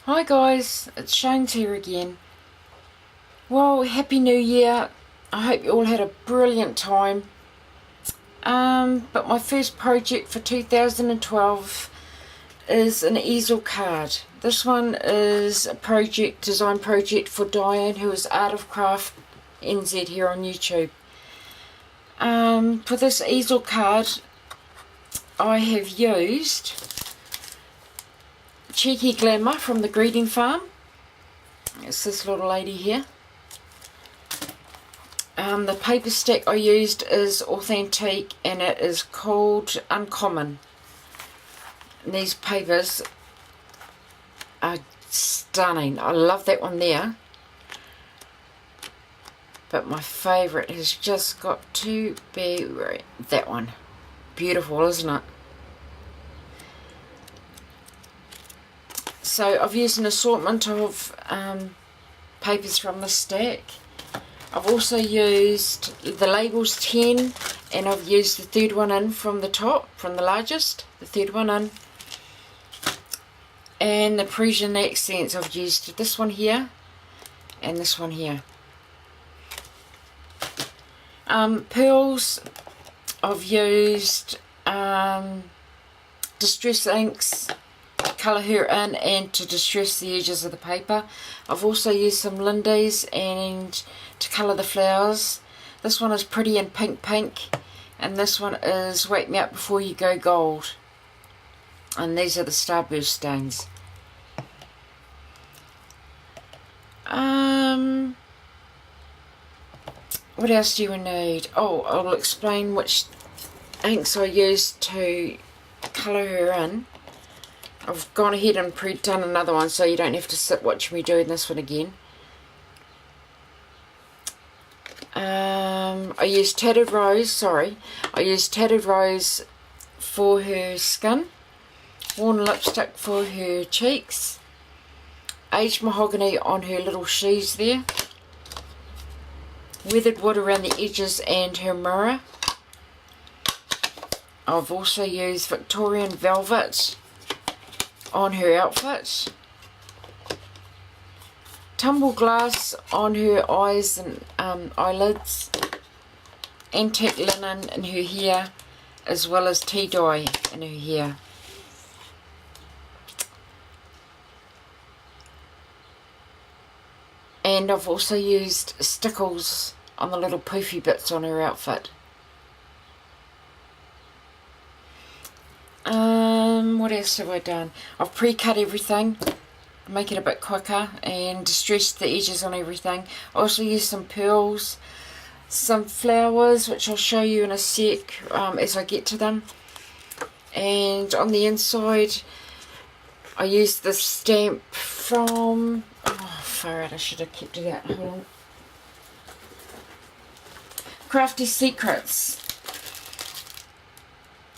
Hi guys, it's Shane's here again. Well, Happy New Year. I hope you all had a brilliant time. But my first project for 2012 is an easel card. This one is a design project for Dianne, who is ArtofcraftNZ here on YouTube. For this easel card, I have used Cheeky Glamour from the Greeting Farm. It's this little lady here. The paper stack I used is Authentique and it is called Uncommon. And these papers are stunning. I love that one there. But my favourite has just got to be that one. Beautiful, isn't it? So I've used an assortment of papers from the stack. I've also used the labels 10 and I've used the third one in from the top, from the largest, the third one in. And the Parisian accents, I've used this one here and this one here. Pearls, I've used distress inks, colour her in and to distress the edges of the paper. I've also used some Lindy's and to colour the flowers. This one is Pretty in Pink and this one is Wake Me Up Before You Go Gold. And these are the Starburst stones. What else do you need? Oh, I'll explain which inks I used to colour her in. I've gone ahead and pre-done another one so you don't have to sit watching me doing this one again. I used Tattered Rose for her skin, Worn Lipstick for her cheeks, Aged Mahogany on her little shoes there, Weathered Wood around the edges and her mirror. I've also used Victorian Velvet on her outfit, Tumble Glass on her eyes and eyelids, Antique Linen in her hair, as well as tea dye in her hair. And I've also used stickles on the little poofy bits on her outfit. What else have I done? I've pre-cut everything, make it a bit quicker, and distressed the edges on everything. I also used some pearls, some flowers, which I'll show you in a sec as I get to them. And on the inside, I used this stamp from... Oh, far out, I should have kept it out. Hold on. Crafty Secrets.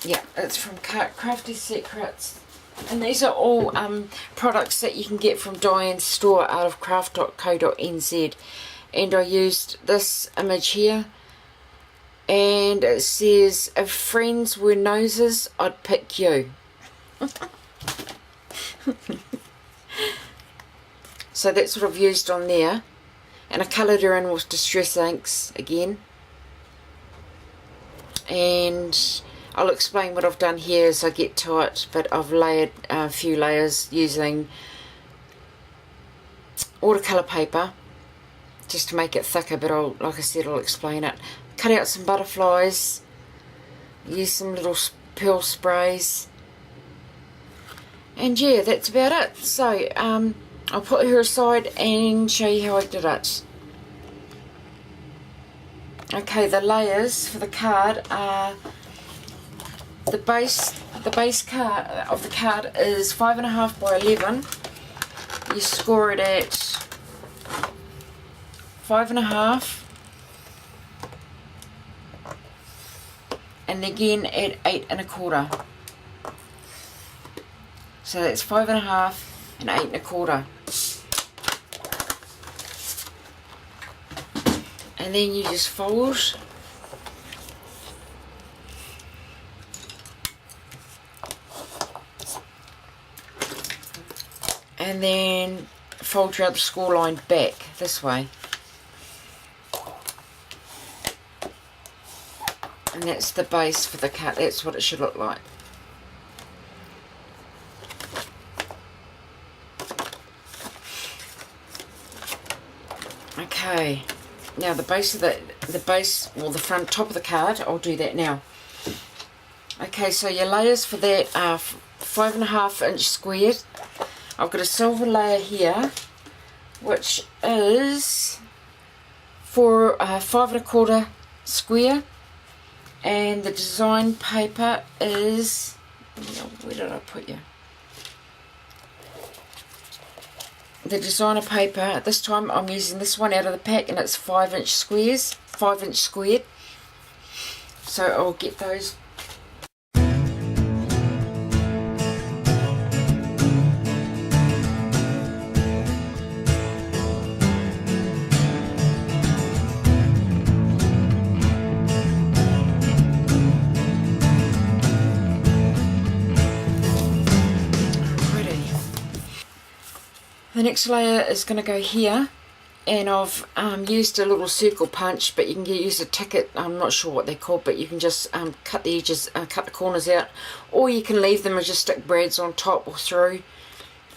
Yeah, it's from Crafty Secrets. And these are all products that you can get from Dianne's store, Artofcraft.co.nz. And I used this image here. And it says, if friends were noses, I'd pick you. So that's what I've used on there. And I coloured her in with distress inks again. And I'll explain what I've done here as I get to it, but I've layered a few layers using watercolour paper just to make it thicker, but like I said, I'll explain it. Cut out some butterflies, use some little pearl sprays, and yeah, that's about it. So I'll put her aside and show you how I did it. Okay, the layers for the card are... The base card of the card is 5.5 by 11. You score it at 5.5, and again at 8.25. So that's 5.5 and 8.25. And then you just fold. and then fold your other score line back this way. And that's the base for the cut. That's what it should look like. Okay, now the base of the front top of the card, I'll do that now. Okay, so your layers for that are 5.5 inch squared. I've got a silver layer here, which is for 5.25 square, and the design paper is, where did I put you? The designer paper, this time I'm using this one out of the pack, and it's 5 inch squares, 5 inch squared. So I'll get those. The next layer is going to go here, and I've used a little circle punch, but you can use a ticket. I'm not sure what they're called, but you can just cut the edges, cut the corners out, or you can leave them and just stick brads on top or through,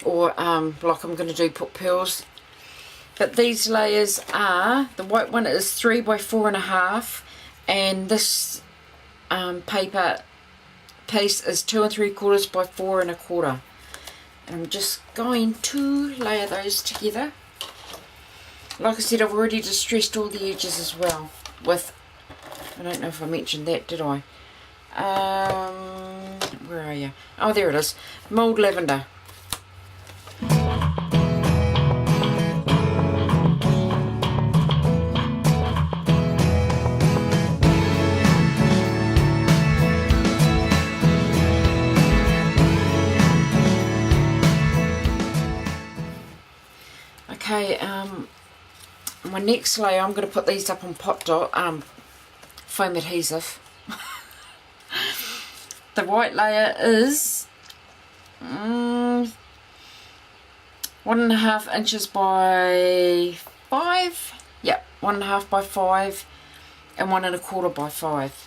or like I'm going to do, put pearls. But these layers are, the white one is 3 by 4.5, and this paper piece is 2 3/4 by 4 1/4. I'm just going to layer those together. Like I said, I've already distressed all the edges as well with, I don't know if I mentioned that, did I? Where are you? Oh, there it is. Mulled lavender. Okay, my next layer, I'm going to put these up on pop dot, foam adhesive. The white layer is 1.5 inches by 5. Yep, 1.5 by 5 and 1 1/4 by 5.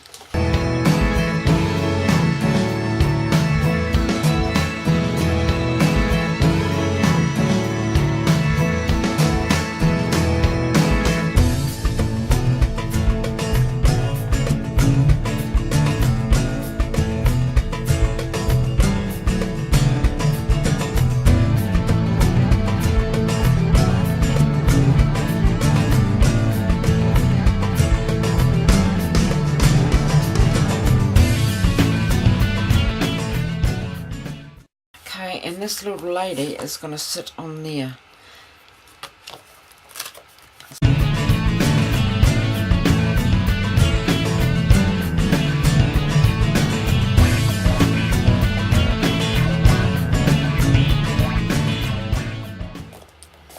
And this little lady is going to sit on there.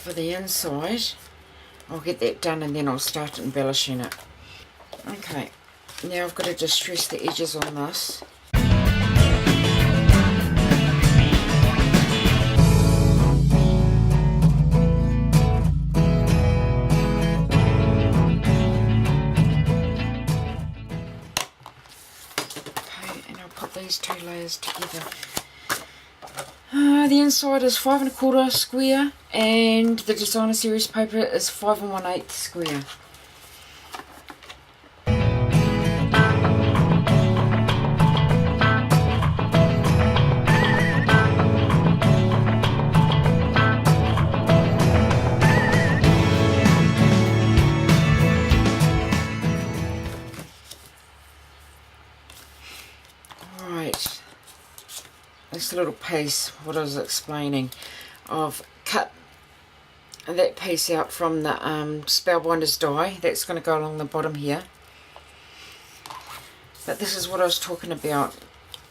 For the inside, I'll get that done and then I'll start embellishing it. Okay, now I've got to distress the edges on this. These two layers together. The inside is 5 1/4 square, and the designer series paper is 5 1/8 square. This little piece, what I was explaining, I've cut that piece out from the Spellbinder's die. That's going to go along the bottom here. But this is what I was talking about.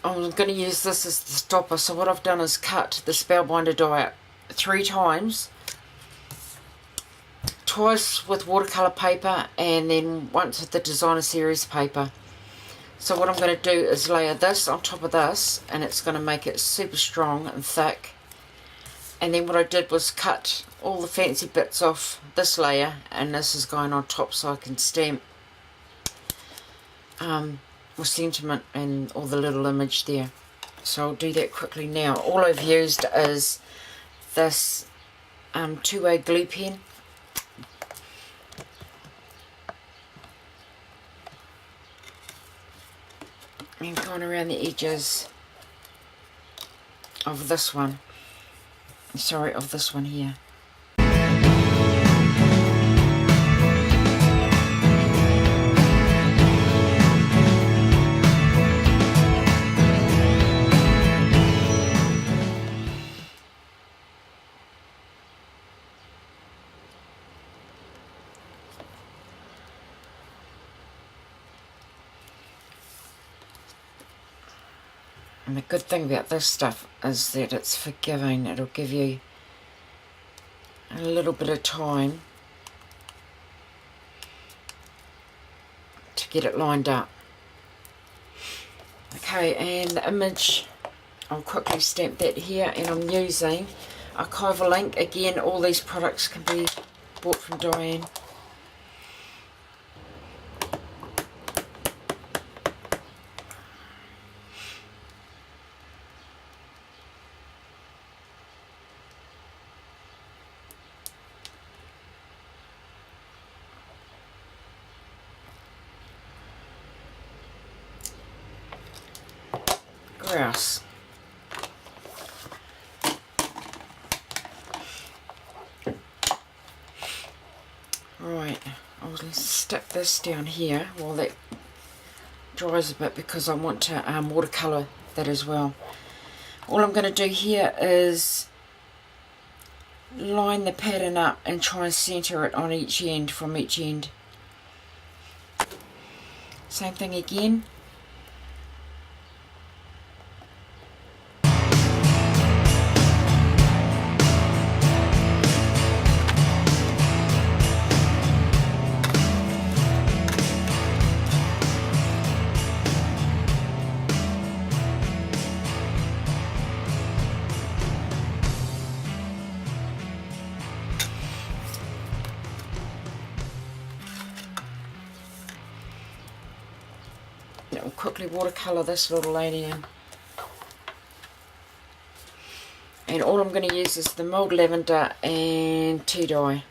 I'm going to use this as the stopper. So what I've done is cut the Spellbinder die out 3 times. Twice with watercolour paper and then once with the designer series paper. So what I'm going to do is layer this on top of this, and it's going to make it super strong and thick. And then what I did was cut all the fancy bits off this layer, and this is going on top so I can stamp with sentiment and all the little image there. So I'll do that quickly now. All I've used is this 2-way glue pen. And going around the edges of this one. Sorry, of this one here. And the good thing about this stuff is that it's forgiving. It'll give you a little bit of time to get it lined up. Okay, and the image, I'll quickly stamp that here, and I'm using archival ink. Again, all these products can be bought from Dianne. Grouse. Right, I'll stick this down here while that dries a bit, because I want to watercolour that as well. All I'm going to do here is line the pattern up and try and centre it on each end, from each end. Same thing again. I'll quickly watercolour this little lady in. And all I'm going to use is the Mild Lavender and tea dye.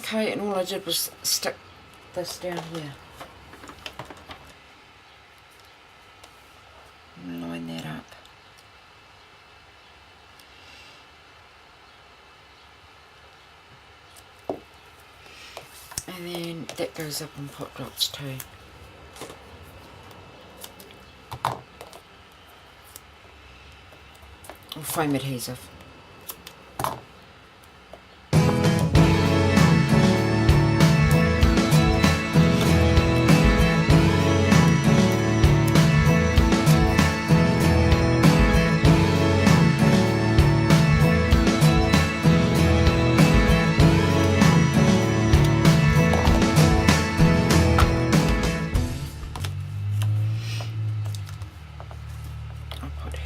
Okay, and all I did was stick this down here. And line that up. And then that goes up on pot dots too. Or foam adhesive.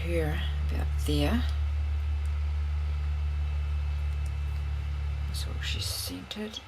Here, about there, so she's centered.